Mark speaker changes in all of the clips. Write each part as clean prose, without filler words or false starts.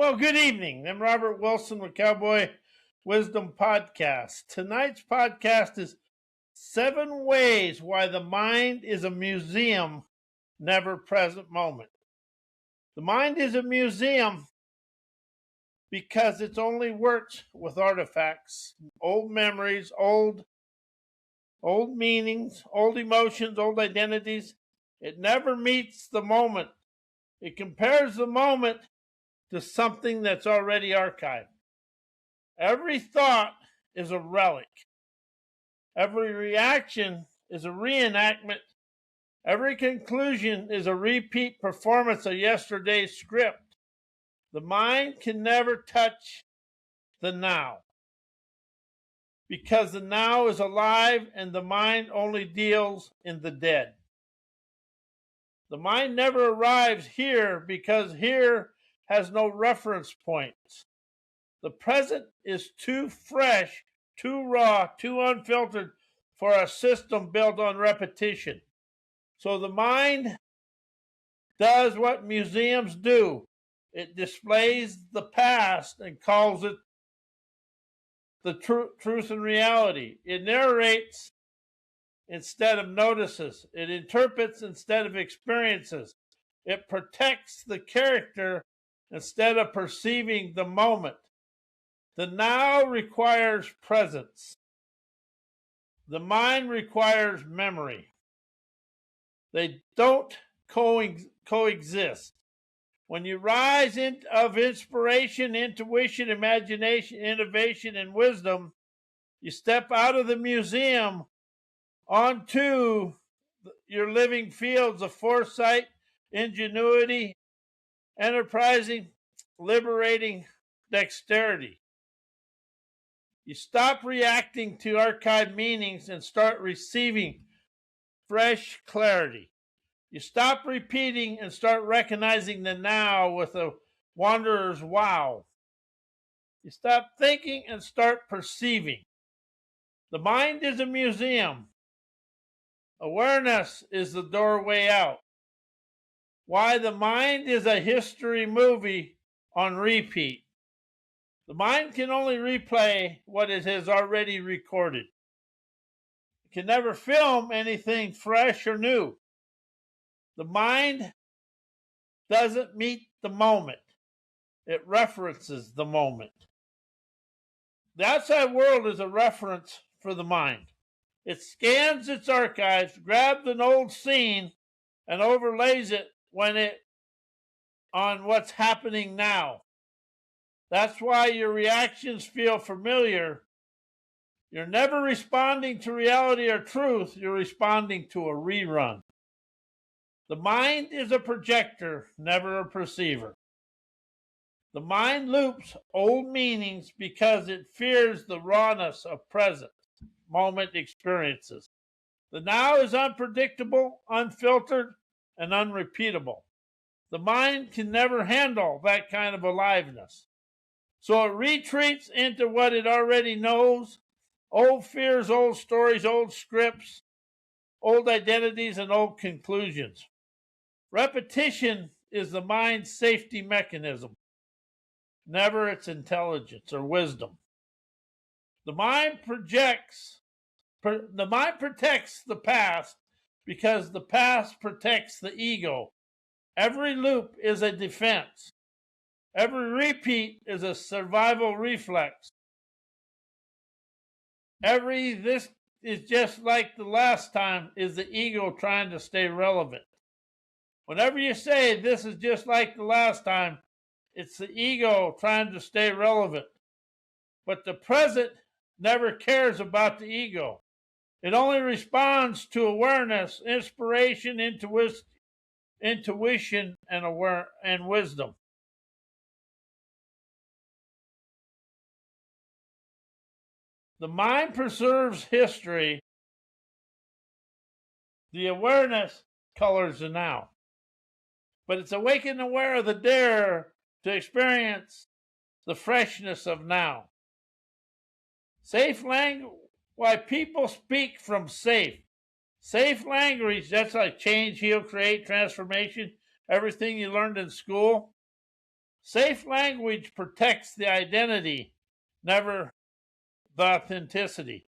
Speaker 1: Well, good evening. I'm Robert Wilson with Cowboy Wisdom Podcast. Tonight's podcast is 7 Ways Why the Mind is a Museum, Never Present Moment. The mind is a museum because it only works with artifacts, old memories, old meanings, old emotions, old identities. It never meets the moment. It compares the moment to something that's already archived. Every thought is a relic. Every reaction is a reenactment. Every conclusion is a repeat performance of yesterday's script. The mind can never touch the now because the now is alive and the mind only deals in the dead. The mind never arrives here because here has no reference points. The present is too fresh, too raw, too unfiltered for a system built on repetition. So the mind does what museums do. It displays the past and calls it the truth and reality. It narrates instead of notices. It interprets instead of experiences. It protects the character instead of perceiving the moment. The now requires presence. The mind requires memory. They don't coexist. When you rise of inspiration, intuition, imagination, innovation, and wisdom, you step out of the museum onto your living fields of foresight, ingenuity, enterprising, liberating dexterity. You stop reacting to archived meanings and start receiving fresh clarity. You stop repeating and start recognizing the now with a wanderer's wow. You stop thinking and start perceiving. The mind is a museum. Awareness is the doorway out. Why the mind is a history movie on repeat. The mind can only replay what it has already recorded. It can never film anything fresh or new. The mind doesn't meet the moment. It references the moment. The outside world is a reference for the mind. It scans its archives, grabs an old scene, and overlays it on what's happening now. That's why your reactions feel familiar. You're never responding to reality or truth. You're responding to a rerun. The mind is a projector, never a perceiver. The mind loops old meanings because it fears the rawness of present moment experiences. The now is unpredictable, unfiltered, and unrepeatable. The mind can never handle that kind of aliveness. So it retreats into what it already knows: old fears, old stories, old scripts, old identities, and old conclusions. Repetition is the mind's safety mechanism, never its intelligence or wisdom. The mind protects the past because the past protects the ego. Every loop is a defense. Every repeat is a survival reflex. This is just like the last time is the ego trying to stay relevant. Whenever you say this is just like the last time, it's the ego trying to stay relevant. But the present never cares about the ego. It only responds to awareness, inspiration, intuition, and wisdom. The mind preserves history. The awareness colors the now. But it's awake and aware of the dare to experience the freshness of now. Safe language. Why people speak from safe. Safe language, that's like change, heal, create, transformation, everything you learned in school. Safe language protects the identity, never the authenticity.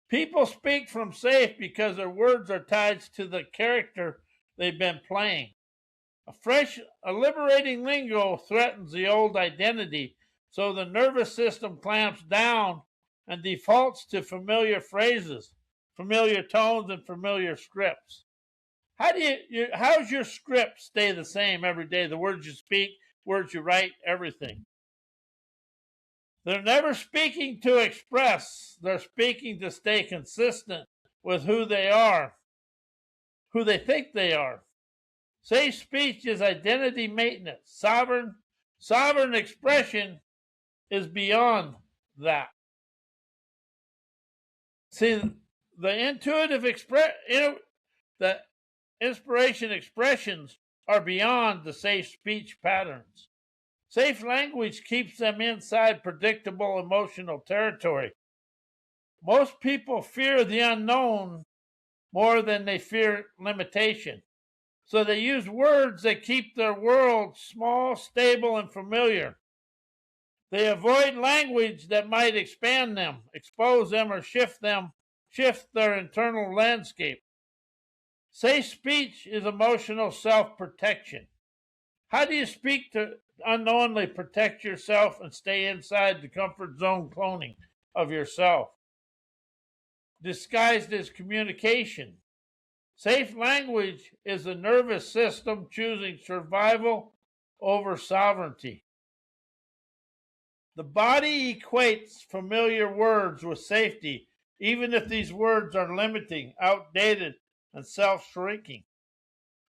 Speaker 1: People speak from safe because their words are tied to the character they've been playing. A liberating lingo threatens the old identity, so the nervous system clamps down and defaults to familiar phrases, familiar tones, and familiar scripts. How's your script stay the same every day? The words you speak, words you write, everything. They're never speaking to express. They're speaking to stay consistent with who they are, who they think they are. Safe speech is identity maintenance. Sovereign expression is beyond that. See, the inspiration expressions are beyond the safe speech patterns. Safe language keeps them inside predictable emotional territory. Most people fear the unknown more than they fear limitation. So they use words that keep their world small, stable, and familiar. They avoid language that might expand them, expose them, or shift their internal landscape. Safe speech is emotional self-protection. How do you speak to unknowingly protect yourself and stay inside the comfort zone cloning of yourself? Disguised as communication. Safe language is the nervous system choosing survival over sovereignty. The body equates familiar words with safety, even if these words are limiting, outdated, and self-shrinking.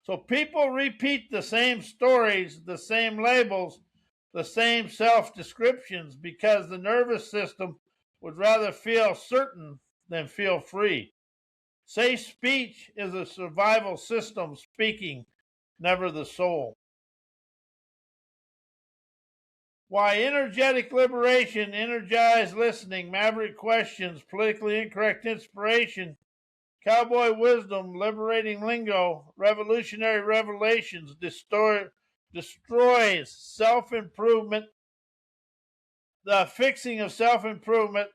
Speaker 1: So people repeat the same stories, the same labels, the same self-descriptions because the nervous system would rather feel certain than feel free. Safe speech is a survival system speaking, never the soul. Why energetic liberation, energized listening, maverick questions, politically incorrect inspiration, cowboy wisdom, liberating lingo, revolutionary revelations destroys self-improvement, the fixing of self-improvement,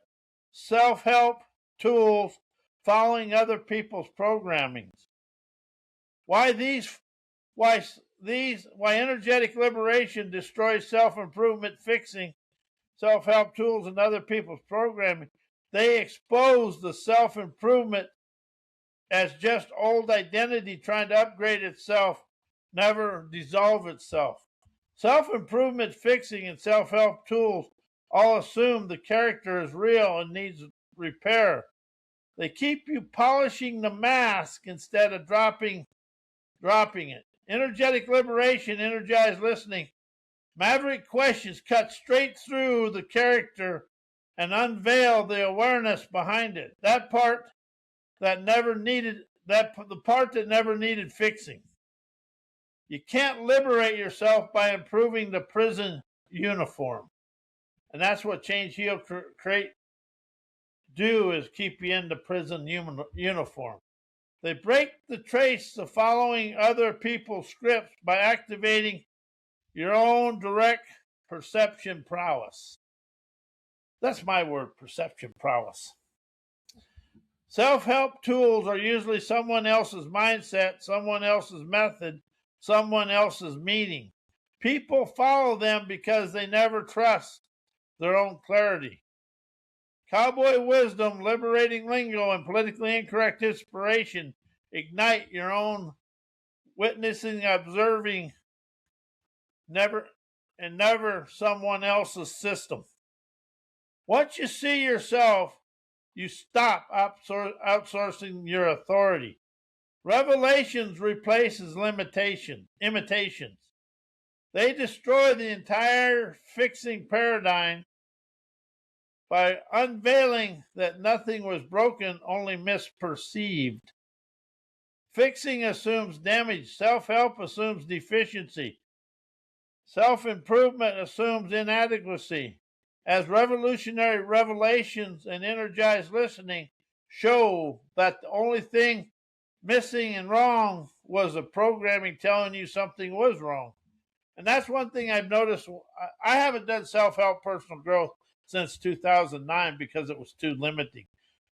Speaker 1: self-help tools, following other people's programmings. Why energetic liberation destroys self-improvement, fixing, self-help tools, and other people's programming. They expose the self-improvement as just old identity trying to upgrade itself, never dissolve itself. Self-improvement, fixing, and self-help tools all assume the character is real and needs repair. They keep you polishing the mask instead of dropping it. Energetic liberation, energized listening, maverick questions cut straight through the character and unveil the awareness behind it. The part that never needed fixing. You can't liberate yourself by improving the prison uniform. And that's what Change Heal Create do, is keep you in the prison uniform. They break the trace of following other people's scripts by activating your own direct perception prowess. That's my word, perception prowess. Self-help tools are usually someone else's mindset, someone else's method, someone else's meaning. People follow them because they never trust their own clarity. Cowboy wisdom, liberating lingo, and politically incorrect inspiration ignite your own witnessing, observing, never someone else's system. Once you see yourself, you stop outsourcing your authority. Revelations replaces imitations. They destroy the entire fixing paradigm by unveiling that nothing was broken, only misperceived. Fixing assumes damage. Self-help assumes deficiency. Self-improvement assumes inadequacy. As revolutionary revelations and energized listening show that the only thing missing and wrong was the programming telling you something was wrong. And that's one thing I've noticed. I haven't done self-help personal growth since 2009 because it was too limiting.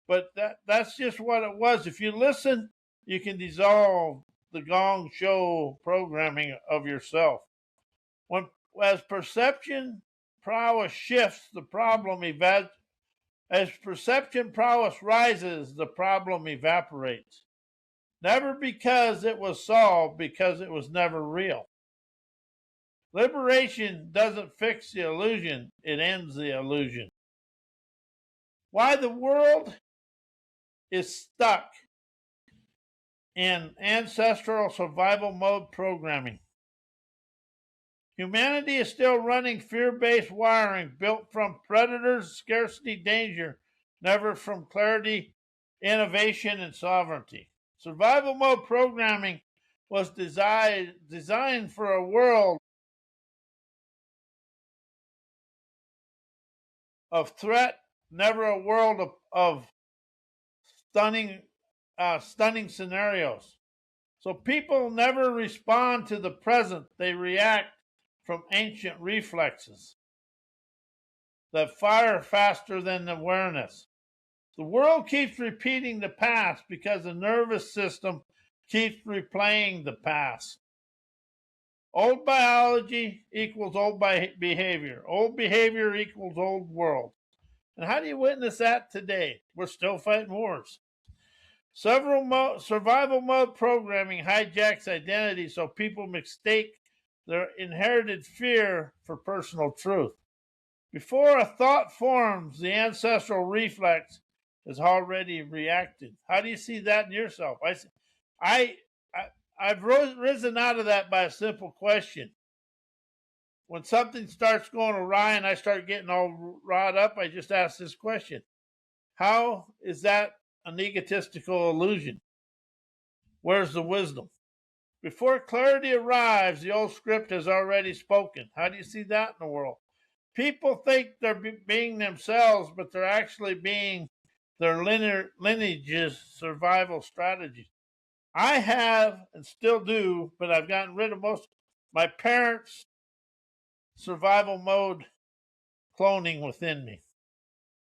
Speaker 1: But that's just what it was. If you listen, you can dissolve the gong show programming of yourself. As perception prowess shifts, the problem as perception prowess rises, the problem evaporates. Never because it was solved, because it was never real. Liberation doesn't fix the illusion, it ends the illusion. Why the world is stuck in ancestral survival mode programming. Humanity is still running fear-based wiring built from predators, scarcity, danger, never from clarity, innovation, and sovereignty. Survival mode programming was designed for a world of threat, never a world of stunning scenarios. So people never respond to the present, they react from ancient reflexes that fire faster than awareness. The world keeps repeating the past because the nervous system keeps replaying the past. Old biology equals old behavior. Old behavior equals old world. And how do you witness that today? We're still fighting wars. Survival mode programming hijacks identity so people mistake their inherited fear for personal truth. Before a thought forms, the ancestral reflex has already reacted. How do you see that in yourself? I've risen out of that by a simple question. When something starts going awry and I start getting all wrought up, I just ask this question. How is that an egotistical illusion? Where's the wisdom? Before clarity arrives, the old script has already spoken. How do you see that in the world? People think they're being themselves, but they're actually being their lineage's survival strategies. I have and still do, but I've gotten rid of most my parents' survival mode cloning within me.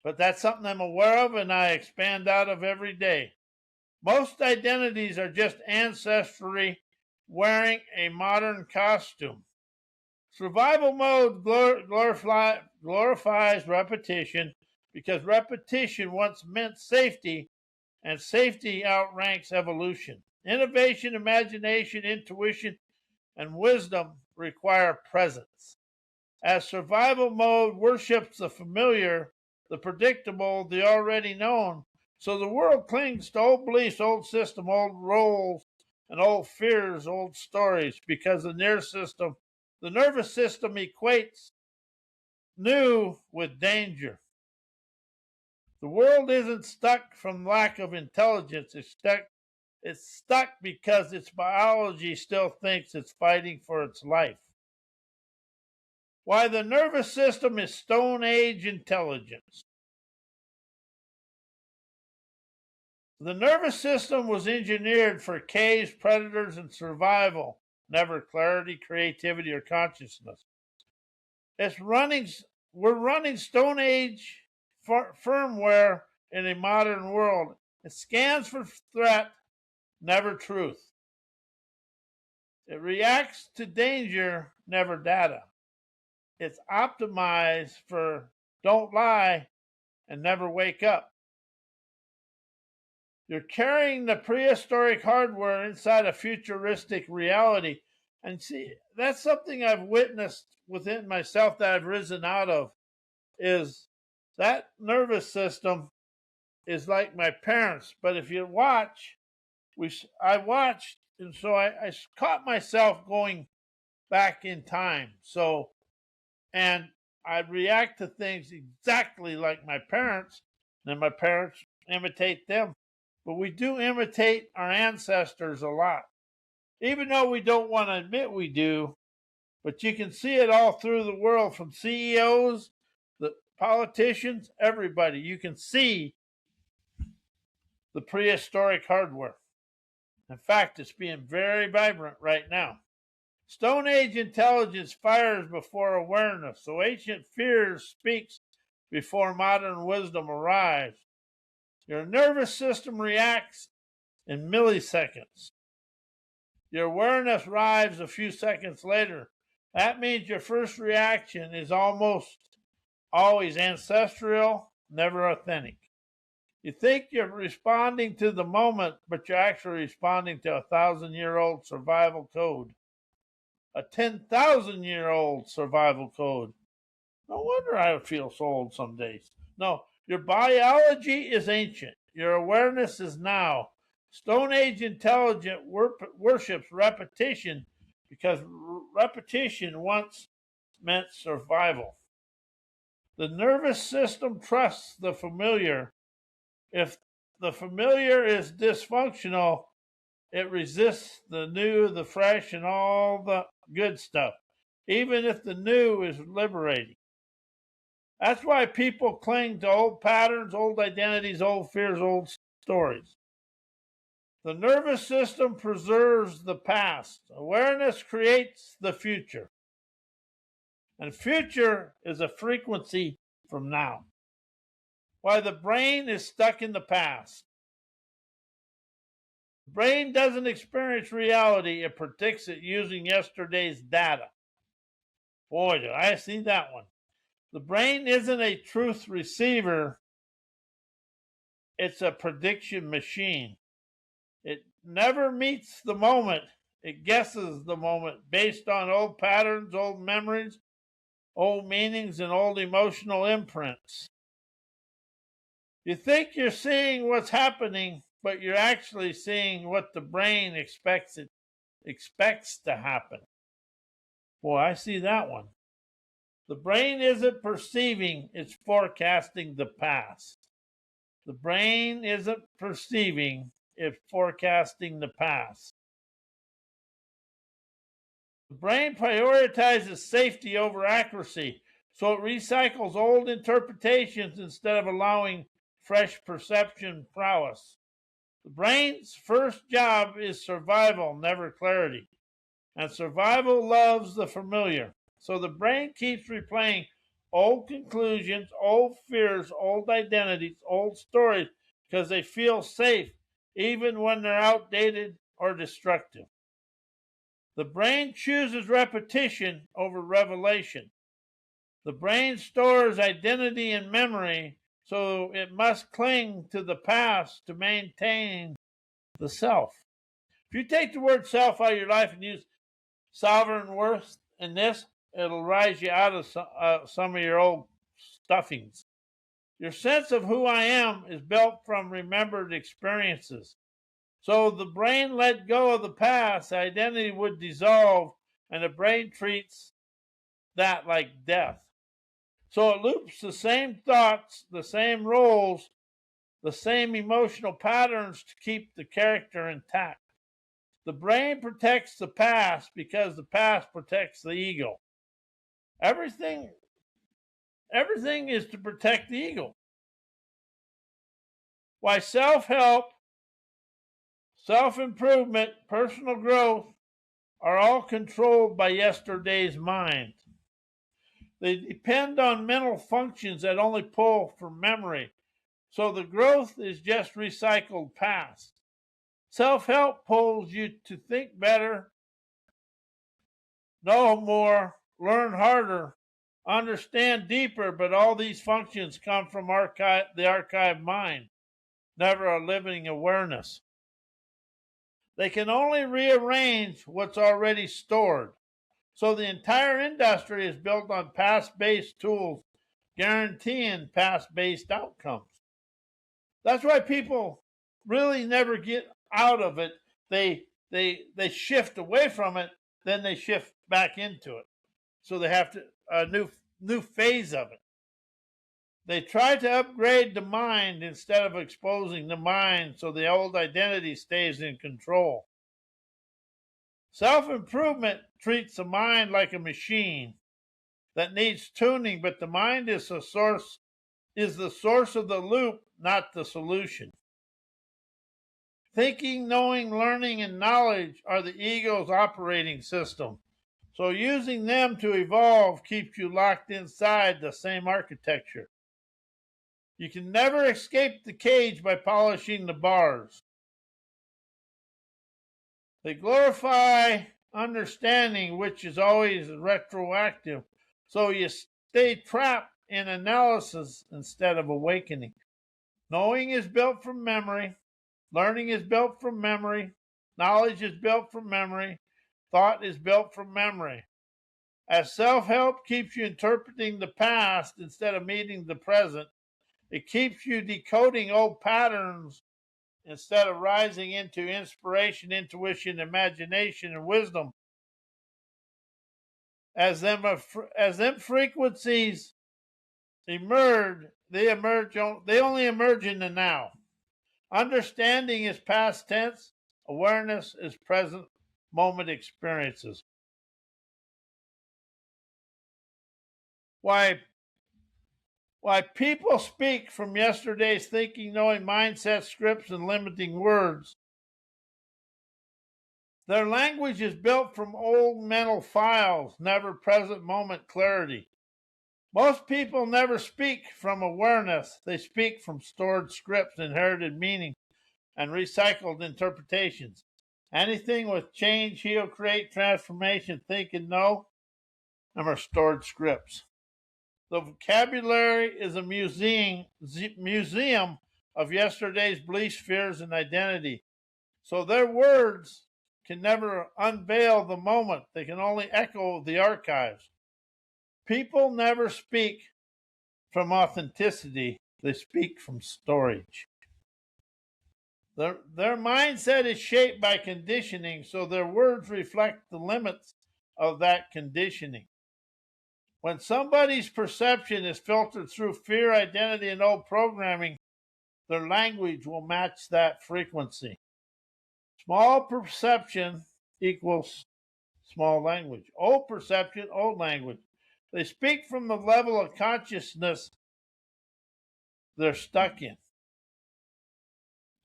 Speaker 1: But that's something I'm aware of and I expand out of every day. Most identities are just ancestry wearing a modern costume. Survival mode glorifies repetition because repetition once meant safety, and safety outranks evolution. Innovation, imagination, intuition, and wisdom require presence. As survival mode worships the familiar, the predictable, the already known, so the world clings to old beliefs, old system, old roles, and old fears, old stories, because the nervous system equates new with danger. The world isn't stuck from lack of intelligence. It's stuck because its biology still thinks it's fighting for its life. Why the nervous system is Stone Age intelligence. The nervous system was engineered for caves, predators, and survival, never clarity, creativity, or consciousness. We're running Stone Age firmware in a modern world. It scans for threat, never truth. It reacts to danger, never data. It's optimized for don't lie and never wake up. You're carrying the prehistoric hardware inside a futuristic reality. And see, that's something I've witnessed within myself that I've risen out of, is that nervous system is like my parents. But if you watch, I watched, and so I caught myself going back in time. And I react to things exactly like my parents, and my parents imitate them. But we do imitate our ancestors a lot, even though we don't want to admit we do. But you can see it all through the world, from CEOs, the politicians, everybody. You can see the prehistoric hardware. In fact, it's being very vibrant right now. Stone Age intelligence fires before awareness, so ancient fear speaks before modern wisdom arrives. Your nervous system reacts in milliseconds. Your awareness arrives a few seconds later. That means your first reaction is almost always ancestral, never authentic. You think you're responding to the moment, but you're actually responding to a 1,000-year-old survival code. A 10,000-year-old survival code. No wonder I feel so old some days. No, your biology is ancient. Your awareness is now. Stone Age intelligence worships repetition because repetition once meant survival. The nervous system trusts the familiar. If the familiar is dysfunctional, it resists the new, the fresh, and all the good stuff, even if the new is liberating. That's why people cling to old patterns, old identities, old fears, old stories. The nervous system preserves the past. Awareness creates the future. And future is a frequency from now. Why the brain is stuck in the past. The brain doesn't experience reality, it predicts it using yesterday's data. Boy, did I see that one. The brain isn't a truth receiver, it's a prediction machine. It never meets the moment, it guesses the moment based on old patterns, old memories, old meanings, and old emotional imprints. You think you're seeing what's happening, but you're actually seeing what the brain expects to happen. Boy, I see that one. The brain isn't perceiving, it's forecasting the past. The brain isn't perceiving, it's forecasting the past. The brain prioritizes safety over accuracy, so it recycles old interpretations instead of allowing fresh perception prowess. The brain's first job is survival, never clarity. And survival loves the familiar. So the brain keeps replaying old conclusions, old fears, old identities, old stories, because they feel safe, even when they're outdated or destructive. The brain chooses repetition over revelation. The brain stores identity and memory, so it must cling to the past to maintain the self. If you take the word self out of your life and use sovereign worth in this, it'll rise you out of some of your old stuffings. Your sense of who I am is built from remembered experiences. So the brain let go of the past, identity would dissolve, and the brain treats that like death. So it loops the same thoughts, the same roles, the same emotional patterns to keep the character intact. The brain protects the past because the past protects the ego. Everything is to protect the ego. Why self-help, self-improvement, personal growth are all controlled by yesterday's mind. They depend on mental functions that only pull from memory. So the growth is just recycled past. Self-help pulls you to think better, know more, learn harder, understand deeper, but all these functions come from the archived mind, never a living awareness. They can only rearrange what's already stored. So the entire industry is built on past-based tools, guaranteeing past-based outcomes. That's why people really never get out of it. They shift away from it, then they shift back into it. So they have a new phase of it. They try to upgrade the mind instead of exposing the mind so the old identity stays in control. Self-improvement treats the mind like a machine that needs tuning, but the mind is the source of the loop, not the solution. Thinking, knowing, learning, and knowledge are the ego's operating system. So using them to evolve keeps you locked inside the same architecture. You can never escape the cage by polishing the bars. They glorify understanding, which is always retroactive, so you stay trapped in analysis instead of awakening. Knowing is built from memory, learning is built from memory, knowledge is built from memory, thought is built from memory. As self-help keeps you interpreting the past instead of meeting the present, it keeps you decoding old patterns instead of rising into inspiration, intuition, imagination, and wisdom. As them frequencies emerge, they only emerge in the now. Understanding is past tense, awareness is present moment experiences. Why people speak from yesterday's thinking, knowing mindset, scripts, and limiting words. Their language is built from old mental files, never present moment clarity. Most people never speak from awareness. They speak from stored scripts, inherited meaning, and recycled interpretations. Anything with change, heal, create, transformation, think, and know, them are stored scripts. The vocabulary is a museum of yesterday's beliefs, fears, and identity. So their words can never unveil the moment. They can only echo the archives. People never speak from authenticity. They speak from storage. Their mindset is shaped by conditioning, so their words reflect the limits of that conditioning. When somebody's perception is filtered through fear, identity, and old programming, their language will match that frequency. Small perception equals small language. Old perception, old language. They speak from the level of consciousness they're stuck in.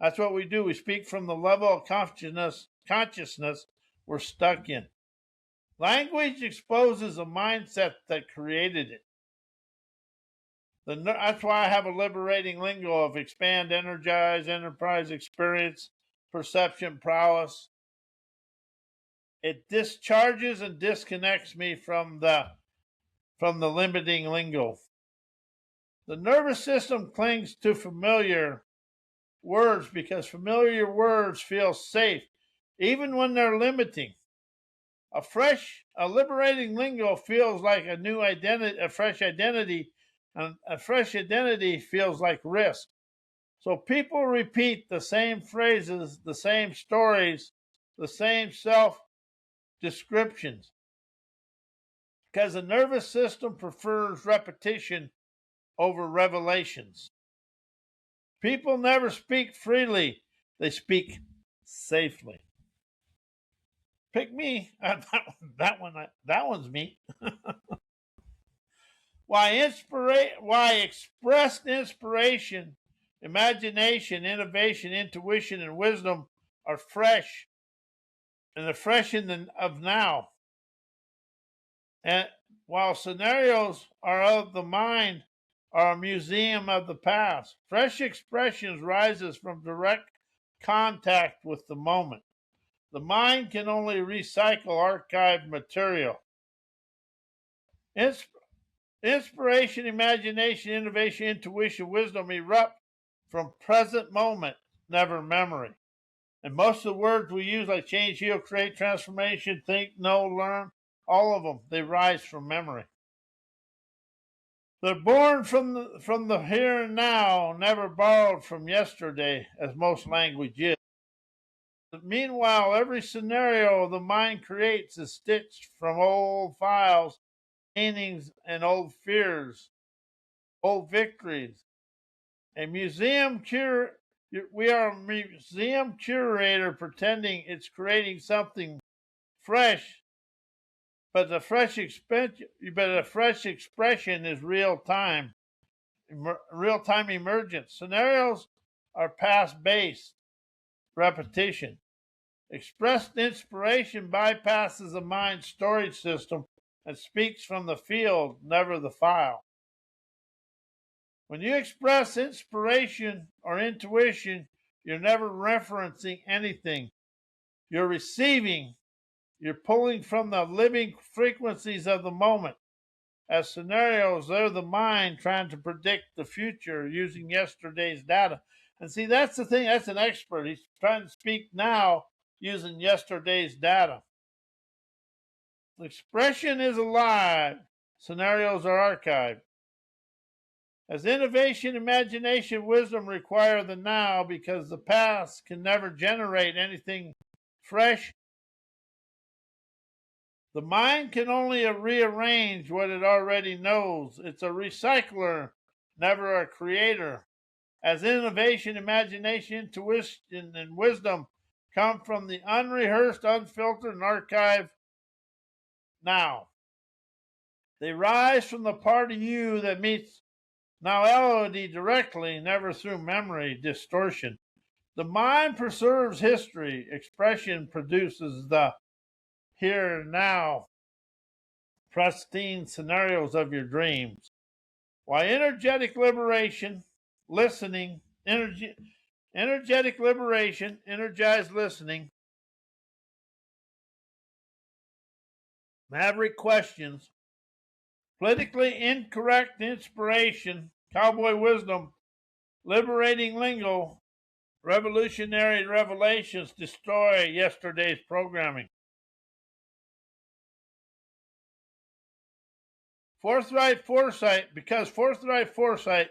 Speaker 1: That's what we do. We speak from the level of consciousness we're stuck in. Language exposes a mindset that created it. That's why I have a liberating lingo of expand, energize, enterprise, experience, perception, prowess. It discharges and disconnects me from the limiting lingo. The nervous system clings to familiar words because familiar words feel safe, even when they're limiting. A liberating lingo feels like a new identity, a fresh identity, and a fresh identity feels like risk. So people repeat the same phrases, the same stories, the same self-descriptions, because the nervous system prefers repetition over revelations. People never speak freely, they speak safely. Pick me. That one's me. Why expressed inspiration, imagination, innovation, intuition, and wisdom are fresh, and they're fresh of now. And while scenarios are of the mind, are a museum of the past. Fresh expressions rises from direct contact with the moment. The mind can only recycle archived material. Inspiration, imagination, innovation, intuition, wisdom erupt from present moment, never memory. And most of the words we use, like change, heal, create, transformation, think, know, learn, all of them, they rise from memory. They're born from the here and now, never borrowed from yesterday, as most language is. Meanwhile, every scenario the mind creates is stitched from old files, meanings, and old fears, old victories. We are a museum curator pretending it's creating something fresh, but the fresh expression is real time emergence. Scenarios are past based repetition. Expressed inspiration bypasses the mind storage system and speaks from the field, never the file. When you express inspiration or intuition, you're never referencing anything. You're receiving, you're pulling from the living frequencies of the moment. As scenarios, they're the mind trying to predict the future using yesterday's data. And see, that's the thing, that's an expert. He's trying to speak now using yesterday's data. Expression is alive, scenarios are archived. As innovation, imagination, wisdom require the now because the past can never generate anything fresh. The mind can only rearrange what it already knows. It's a recycler, never a creator. As innovation, imagination, intuition, and wisdom come from the unrehearsed, unfiltered, and archived now. They rise from the part of you that meets noality directly, never through memory distortion. The mind preserves history. Expression produces the here and now pristine scenarios of your dreams. Why energetic liberation, listening, energetic liberation, energized listening, maverick questions, politically incorrect inspiration, cowboy wisdom, liberating lingo, revolutionary revelations destroy yesterday's programming. Forthright foresight, because forthright foresight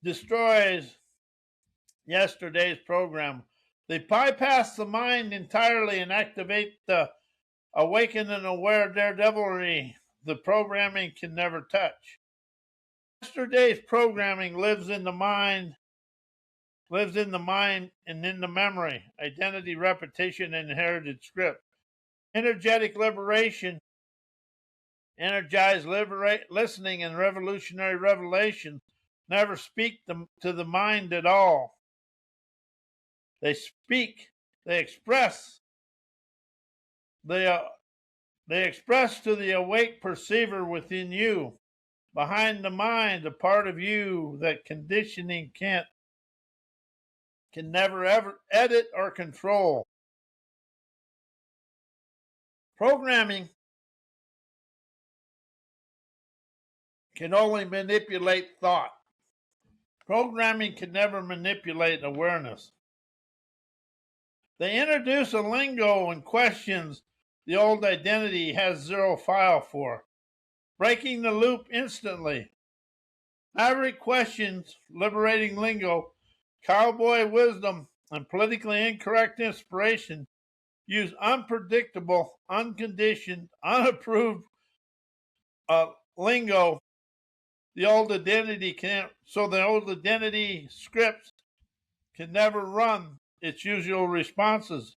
Speaker 1: destroys yesterday's program. They bypass the mind entirely and activate the awakened and aware daredevilry the programming can never touch. Yesterday's programming lives in the mind and in the memory, identity, repetition, and inherited script. Energetic liberation, energized listening, and revolutionary revelation never speak to the mind at all. They speak, they express, they express to the awake perceiver within you, behind the mind, a part of you that conditioning can never ever edit or control. Programming can only manipulate thought. Programming can never manipulate awareness. They introduce a lingo and questions the old identity has zero file for, breaking the loop instantly. Maverick questions, liberating lingo, cowboy wisdom, and politically incorrect inspiration use unpredictable, unconditioned, unapproved lingo. The old identity can't, so the old identity scripts can never run its usual responses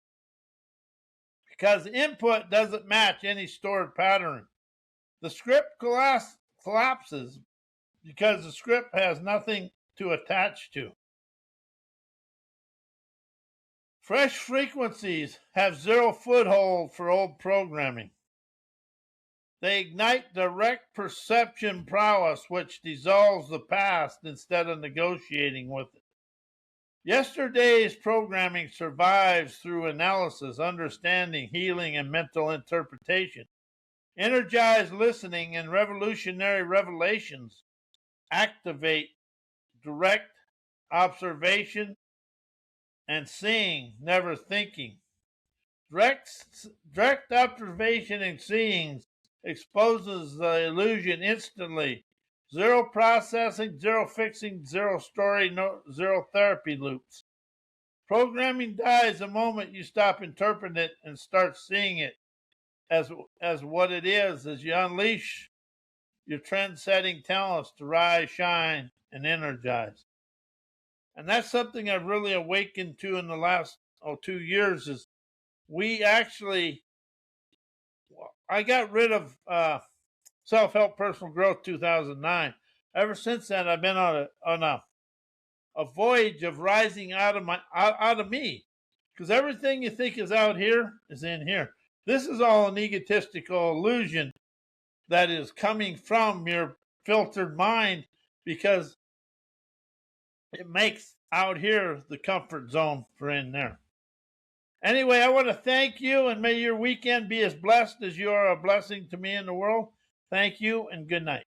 Speaker 1: because input doesn't match any stored pattern. The script collapses because the script has nothing to attach to. Fresh frequencies have zero foothold for old programming. They ignite direct perception prowess, which dissolves the past instead of negotiating with it. Yesterday's programming survives through analysis, understanding, healing, and mental interpretation. Energized listening and revolutionary revelations activate direct observation and seeing, never thinking. Direct observation and seeing exposes the illusion instantly. Zero processing, zero fixing, zero story, zero therapy loops. Programming dies the moment you stop interpreting it and start seeing it as what it is as you unleash your trend-setting talents to rise, shine, and energize. And that's something I've really awakened to in the last 2 years is I got rid of Self-Help Personal Growth 2009. Ever since then, I've been on a voyage of rising out of me, Because everything you think is out here is in here. This is all an egotistical illusion that is coming from your filtered mind, because it makes out here the comfort zone for in there. Anyway, I want to thank you, and may your weekend be as blessed as you are a blessing to me in the world. Thank you, and good night.